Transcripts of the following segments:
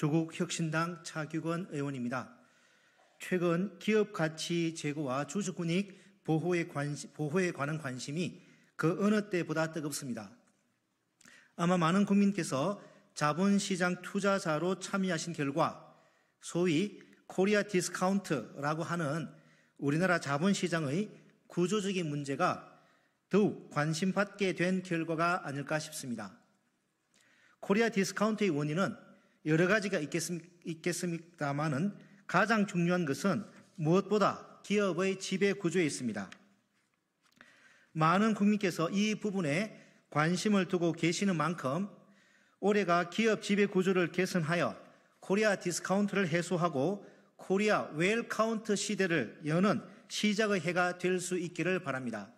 조국혁신당 차규건 의원입니다. 최근 기업 가치 제고와 주주권익 보호에 관한 관심이 그 어느 때보다 뜨겁습니다. 아마 많은 국민께서 자본시장 투자자로 참여하신 결과 소위 코리아 디스카운트라고 하는 우리나라 자본시장의 구조적인 문제가 더욱 관심받게 된 결과가 아닐까 싶습니다. 코리아 디스카운트의 원인은 여러 가지가 있겠습니다만은 가장 중요한 것은 무엇보다 기업의 지배 구조에 있습니다. 많은 국민께서 이 부분에 관심을 두고 계시는 만큼 올해가 기업 지배 구조를 개선하여 코리아 디스카운트를 해소하고 코리아 웰카운트 시대를 여는 시작의 해가 될 수 있기를 바랍니다.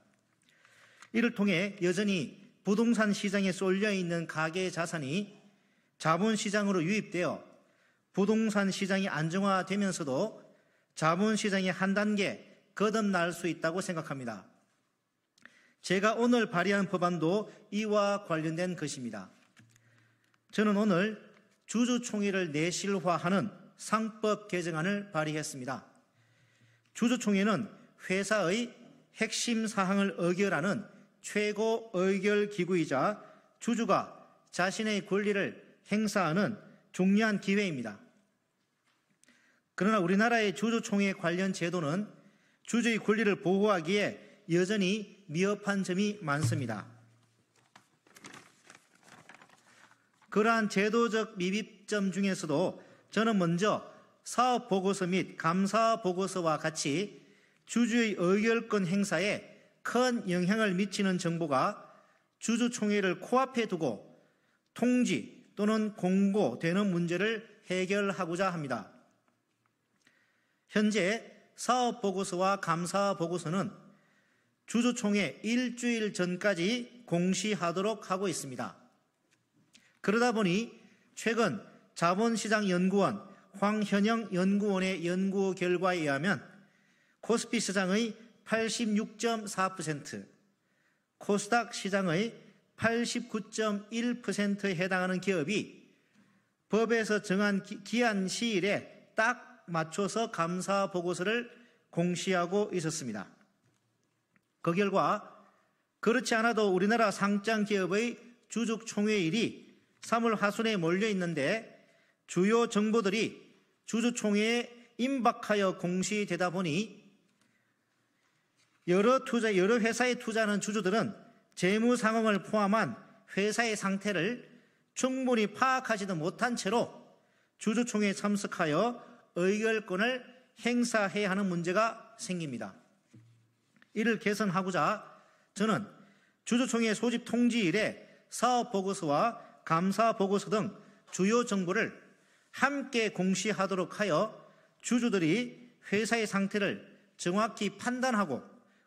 이를 통해 여전히 부동산 시장에 쏠려 있는 가계 자산이 자본시장으로 유입되어 부동산 시장이 안정화되면서도 자본시장이 한 단계 거듭날 수 있다고 생각합니다. 제가 오늘 발의한 법안도 이와 관련된 것입니다. 저는 오늘 주주총회를 내실화하는 상법 개정안을 발의했습니다. 주주총회는 회사의 핵심 사항을 의결하는 최고 의결 기구이자 주주가 자신의 권리를 행사하는 중요한 기회입니다. 그러나 우리나라의 주주총회 관련 제도는 주주의 권리를 보호하기에 여전히 미흡한 점이 많습니다. 그러한 제도적 미비점 중에서도 저는 먼저 사업보고서 및 감사보고서와 같이 주주의 의결권 행사에 큰 영향을 미치는 정보가 주주총회를 코앞에 두고 통지 또는 공고되는 문제를 해결하고자 합니다. 현재 사업보고서와 감사보고서는 주주총회 일주일 전까지 공시하도록 하고 있습니다. 그러다 보니 최근 자본시장연구원 황현영 연구원의 연구 결과에 의하면 코스피 시장의 86.4%, 코스닥 시장의 89.1%에 해당하는 기업이 법에서 정한 기한 시일에 딱 맞춰서 감사 보고서를 공시하고 있었습니다. 그 결과 그렇지 않아도 우리나라 상장 기업의 주주총회일이 3월 하순에 몰려 있는데 주요 정보들이 주주총회에 임박하여 공시되다 보니 여러 회사에 투자하는 주주들은 재무 상황을 포함한 회사의 상태를 충분히 파악하지도 못한 채로 주주총회에 참석하여 의결권을 행사해야 하는 문제가 생깁니다. 이를 개선하고자 저는 주주총회 소집 통지일에 사업보고서와 감사보고서 등 주요 정보를 함께 공시하도록 하여 주주들이 회사의 상태를 정확히 판단하고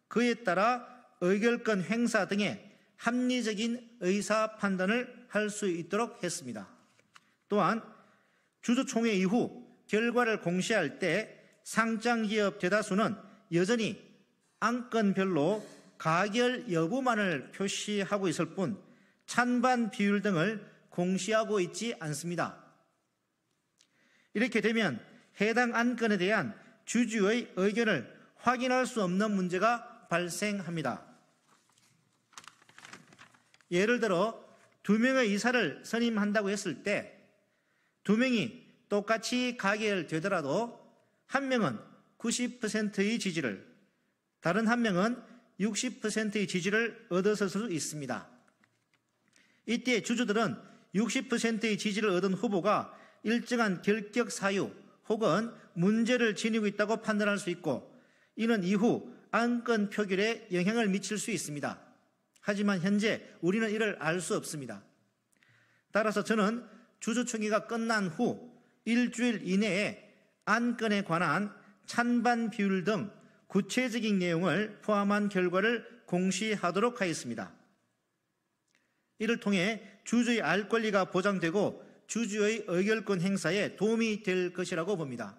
그에 따라 의결권 행사 등의 합리적인 의사 판단을 할 수 있도록 했습니다. 또한 주주총회 이후 결과를 공시할 때 상장기업 대다수는 여전히 안건별로 가결 여부만을 표시하고 있을 뿐 찬반 비율 등을 공시하고 있지 않습니다. 이렇게 되면 해당 안건에 대한 주주의 의견을 확인할 수 없는 문제가 발생합니다. 예를 들어 2명의 이사를 선임한다고 했을 때 2명이 똑같이 가결되더라도 한 명은 90%의 지지를, 다른 한 명은 60%의 지지를 얻었을 수 있습니다. 이때 주주들은 60%의 지지를 얻은 후보가 일정한 결격 사유 혹은 문제를 지니고 있다고 판단할 수 있고 이는 이후 안건 표결에 영향을 미칠 수 있습니다. 하지만 현재 우리는 이를 알 수 없습니다. 따라서 저는 주주총회가 끝난 후 일주일 이내에 안건에 관한 찬반 비율 등 구체적인 내용을 포함한 결과를 공시하도록 하겠습니다. 이를 통해 주주의 알 권리가 보장되고 주주의 의결권 행사에 도움이 될 것이라고 봅니다.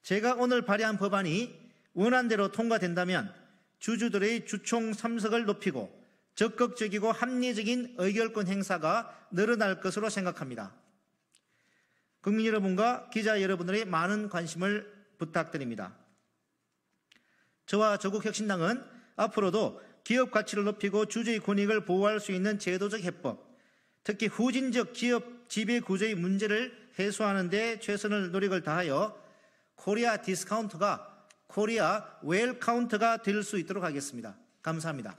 제가 오늘 발의한 법안이 원안대로 통과된다면 주주들의 주총 참석을 높이고 적극적이고 합리적인 의결권 행사가 늘어날 것으로 생각합니다. 국민 여러분과 기자 여러분들의 많은 관심을 부탁드립니다. 저와 조국혁신당은 앞으로도 기업 가치를 높이고 주주의 권익을 보호할 수 있는 제도적 해법, 특히 후진적 기업 지배 구조의 문제를 해소하는 데 최선의 노력을 다하여 코리아 디스카운트가 코리아 웰카운트가 될 수 있도록 하겠습니다. 감사합니다.